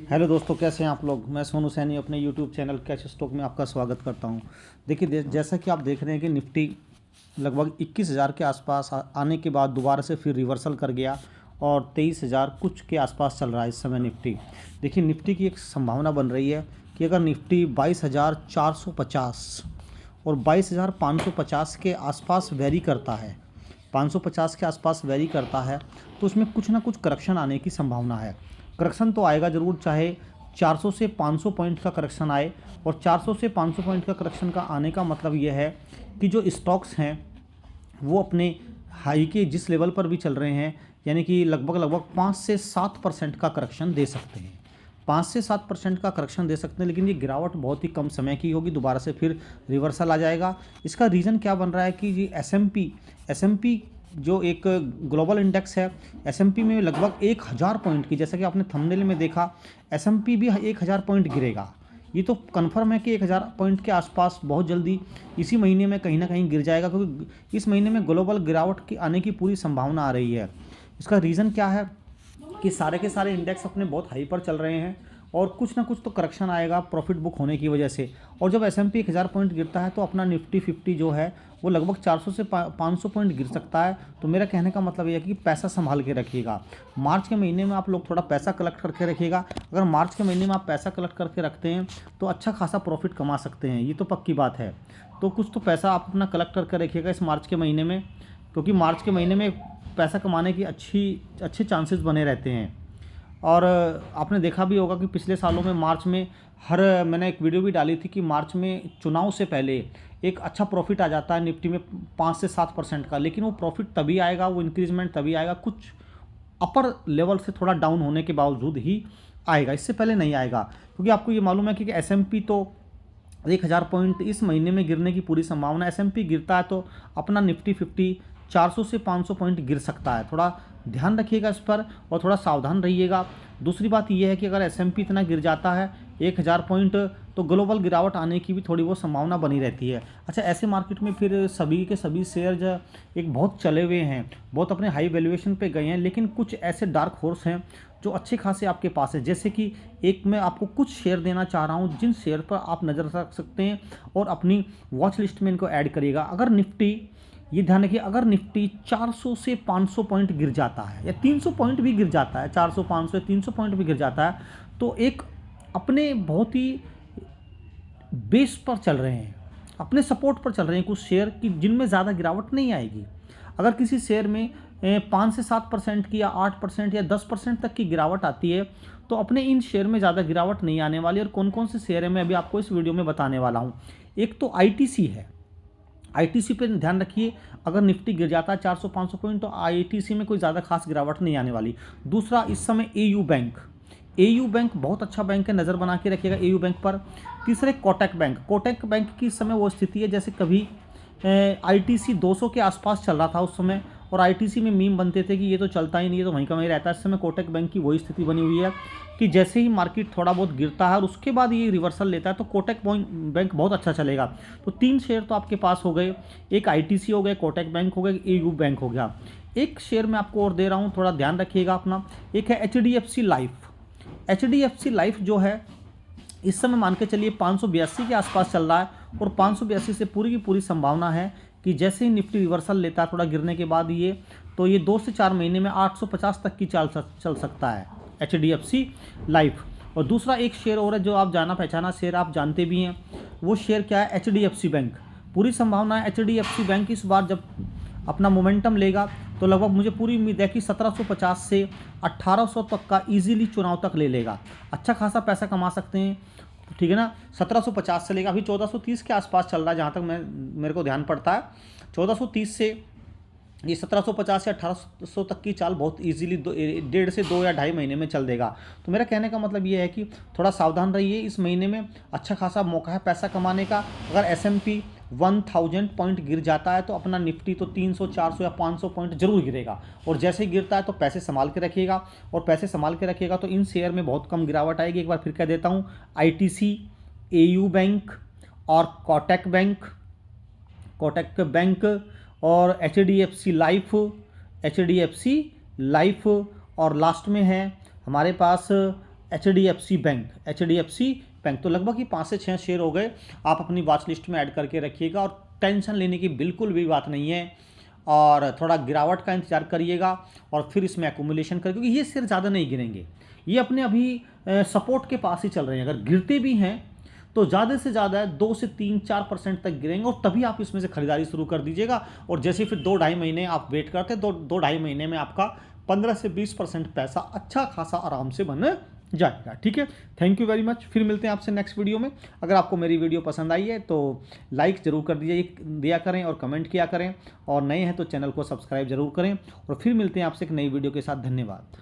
Hello दोस्तों, कैसे हैं आप लोग। मैं सोनू सैनी अपने यूट्यूब चैनल कैश स्टॉक में आपका स्वागत करता हूं। देखिए जैसा कि आप देख रहे हैं कि निफ्टी लगभग 21,000 के आसपास आने के बाद दोबारा से फिर रिवर्सल कर गया और 23,000 कुछ के आसपास चल रहा है इस समय निफ्टी। देखिए निफ्टी की एक संभावना बन रही है कि अगर निफ्टी 22,450 और 22,550 के आसपास वेरी करता है, 550 के आसपास वेरी करता है, तो उसमें कुछ ना कुछ करेक्शन आने की संभावना है। करेक्शन तो आएगा ज़रूर, चाहे 400 से 500 पॉइंट का करेक्शन आए। और 400 से 500 पॉइंट का करेक्शन का आने का मतलब ये है कि जो स्टॉक्स हैं वो अपने हाई के जिस लेवल पर भी चल रहे हैं, यानी कि लगभग 5 से 7% का करेक्शन दे सकते हैं। 5 से 7% का करेक्शन दे सकते हैं, लेकिन ये गिरावट बहुत ही कम समय की होगी, दोबारा से फिर रिवर्सल आ जाएगा। इसका रीज़न क्या बन रहा है कि ये एस एम पी जो एक ग्लोबल इंडेक्स है, एस-एम-पी में लगभग 1,000 पॉइंट की, जैसा कि आपने थंबनेल में देखा, एस-एम-पी भी 1,000 पॉइंट गिरेगा। ये तो कन्फर्म है कि 1,000 पॉइंट के आसपास बहुत जल्दी इसी महीने में कहीं ना कहीं गिर जाएगा, क्योंकि इस महीने में ग्लोबल गिरावट की आने की पूरी संभावना आ रही है। इसका रीज़न क्या है कि सारे के सारे इंडेक्स अपने बहुत हाई पर चल रहे हैं और कुछ ना कुछ तो करेक्शन आएगा प्रॉफिट बुक होने की वजह से। और जब एस-एम-पी 1,000 पॉइंट गिरता है तो अपना निफ्टी 50 जो है वो लगभग 400 से 500 पॉइंट गिर सकता है। तो मेरा कहने का मतलब ये है कि पैसा संभाल के रखिएगा। मार्च के महीने में आप लोग थोड़ा पैसा कलेक्ट करके रखिएगा। अगर मार्च के महीने में आप पैसा कलेक्ट करके रखते हैं तो अच्छा खासा प्रॉफिट कमा सकते हैं, ये तो पक्की बात है। तो कुछ तो पैसा आप अपना कलेक्ट करके रखिएगा इस मार्च के महीने में, क्योंकि मार्च के महीने में पैसा कमाने की अच्छे चांसेस बने रहते हैं। और आपने देखा भी होगा कि पिछले सालों में मार्च में मैंने एक वीडियो भी डाली थी कि मार्च में चुनाव से पहले एक अच्छा प्रॉफिट आ जाता है निफ्टी में 5 से 7% का, लेकिन वो प्रॉफिट तभी आएगा, वो इंक्रीजमेंट तभी आएगा कुछ अपर लेवल से थोड़ा डाउन होने के बावजूद ही आएगा, इससे पहले नहीं आएगा। क्योंकि आपको ये मालूम है कि एस-एम-पी तो 1,000 पॉइंट इस महीने में गिरने की पूरी संभावना। एस-एम-पी गिरता है तो अपना निफ्टी 50 400 से 500 पॉइंट गिर सकता है। थोड़ा ध्यान रखिएगा इस पर और थोड़ा सावधान रहिएगा। दूसरी बात यह है कि अगर एस-एम-पी इतना गिर जाता है 1,000 पॉइंट, तो ग्लोबल गिरावट आने की भी थोड़ी बहुत संभावना बनी रहती है। अच्छा, ऐसे मार्केट में फिर सभी के सभी शेयर जो एक बहुत चले हुए हैं, बहुत अपने हाई वैल्यूएशन पे गए हैं, लेकिन कुछ ऐसे डार्क हॉर्स हैं जो अच्छे खासे आपके पास है। जैसे कि एक मैं आपको कुछ शेयर देना चाह रहा हूँ जिन शेयर पर आप नज़र रख सकते हैं और अपनी वॉच लिस्ट में इनको ऐड करिएगा। अगर निफ्टी, ये ध्यान रखिए, अगर निफ्टी 400 से 500 पॉइंट गिर जाता है या 300 पॉइंट भी गिर जाता है, 400 500 300 पॉइंट भी गिर जाता है, तो एक अपने बहुत ही बेस पर चल रहे हैं, अपने सपोर्ट पर चल रहे हैं कुछ शेयर की जिनमें ज़्यादा गिरावट नहीं आएगी। अगर किसी शेयर में 5 से 7% की या 8% या 10% तक की गिरावट आती है, तो अपने इन शेयर में ज़्यादा गिरावट नहीं आने वाली। और कौन कौन से शेयर है मैं अभी आपको इस वीडियो में बताने वाला हूँ। एक तो आईटीसी है, आईटीसी पे ध्यान रखिए। अगर निफ्टी गिर जाता है 400-500 पॉइंट तो आईटीसी में कोई ज़्यादा खास गिरावट नहीं आने वाली। दूसरा इस समय एयू बैंक बहुत अच्छा बैंक है, नज़र बना के रखिएगा एयू बैंक पर। तीसरे कोटक बैंक की इस समय वो स्थिति है जैसे कभी आईटीसी 200 के आसपास चल रहा था उस समय, और आईटीसी में मीम बनते थे कि ये तो चलता ही नहीं है, तो वहीं का वहीं रहता है। इस समय कोटक बैंक की वही स्थिति बनी हुई है कि जैसे ही मार्केट थोड़ा बहुत गिरता है और उसके बाद ये रिवर्सल लेता है तो कोटक बैंक बहुत अच्छा चलेगा। तो 3 शेयर तो आपके पास हो गए, एक आईटीसी हो गए, कोटक बैंक हो गया, एयू बैंक हो गया। एक शेयर मैं आपको और दे रहा हूँ, थोड़ा ध्यान रखिएगा अपना। एक है एचडीएफसी लाइफ जो है इस समय मान के चलिए 582 के आसपास चल रहा है, और 582 से पूरी की पूरी संभावना है कि जैसे ही निफ्टी रिवर्सल लेता है थोड़ा गिरने के बाद तो ये 2 से 4 महीने में 850 तक की चल सकता है एचडीएफसी लाइफ। और दूसरा एक शेयर और है जो आप जाना पहचाना शेयर आप जानते भी हैं, वो शेयर क्या है, एचडीएफसी बैंक। पूरी संभावना है एचडीएफसी बैंक इस बार जब अपना मोमेंटम लेगा तो लगभग मुझे पूरी उम्मीद है कि 1750 से 1800 तक का इजीली चुनाव तक ले लेगा। अच्छा खासा पैसा कमा सकते हैं, ठीक है ना। 1750 से लेगा, अभी 1430 के आसपास चल रहा है जहाँ तक मेरे को ध्यान पड़ता है। 1430 से ये 1750 से 1800 तक की चाल बहुत इजीली 1.5 से 2 या 2.5 महीने में चल देगा। तो मेरा कहने का मतलब ये है कि थोड़ा सावधान रहिए, इस महीने में अच्छा खासा मौका है पैसा कमाने का। अगर एस-एम-पी 1000 पॉइंट गिर जाता है तो अपना निफ्टी तो 300 400 या 500 पॉइंट जरूर गिरेगा, और जैसे ही गिरता है तो पैसे संभाल के रखिएगा। और पैसे संभाल के रखिएगा तो इन शेयर में बहुत कम गिरावट आएगी। एक बार फिर कह देता हूँ, आईटीसी, एयू बैंक और कोटक बैंक और एचडीएफसी लाइफ, और लास्ट में है हमारे पास H D F C bank तो लगभग ही 5 से 6 शेयर हो गए। आप अपनी वॉच लिस्ट में ऐड करके रखिएगा और टेंशन लेने की बिल्कुल भी बात नहीं है, और थोड़ा गिरावट का इंतजार करिएगा और फिर इसमें एकुमुलेशन करिए, क्योंकि ये शेयर ज़्यादा नहीं गिरेंगे, ये अपने अभी सपोर्ट के पास ही चल रहे हैं। अगर गिरते भी हैं तो ज़्यादा से ज़्यादा 2 से 3-4% तक गिरेंगे, और तभी आप इसमें से खरीदारी शुरू कर दीजिएगा। और जैसे फिर 2-2.5 महीने आप वेट करते हैं, 2-2.5 महीने में आपका 15 से 20% पैसा अच्छा खासा आराम से बन जाएगा। ठीक है, थैंक यू वेरी मच। फिर मिलते हैं आपसे नेक्स्ट वीडियो में। अगर आपको मेरी वीडियो पसंद आई है तो लाइक ज़रूर कर दिया करें और कमेंट किया करें, और नए हैं तो चैनल को सब्सक्राइब जरूर करें। और फिर मिलते हैं आपसे एक नई वीडियो के साथ। धन्यवाद।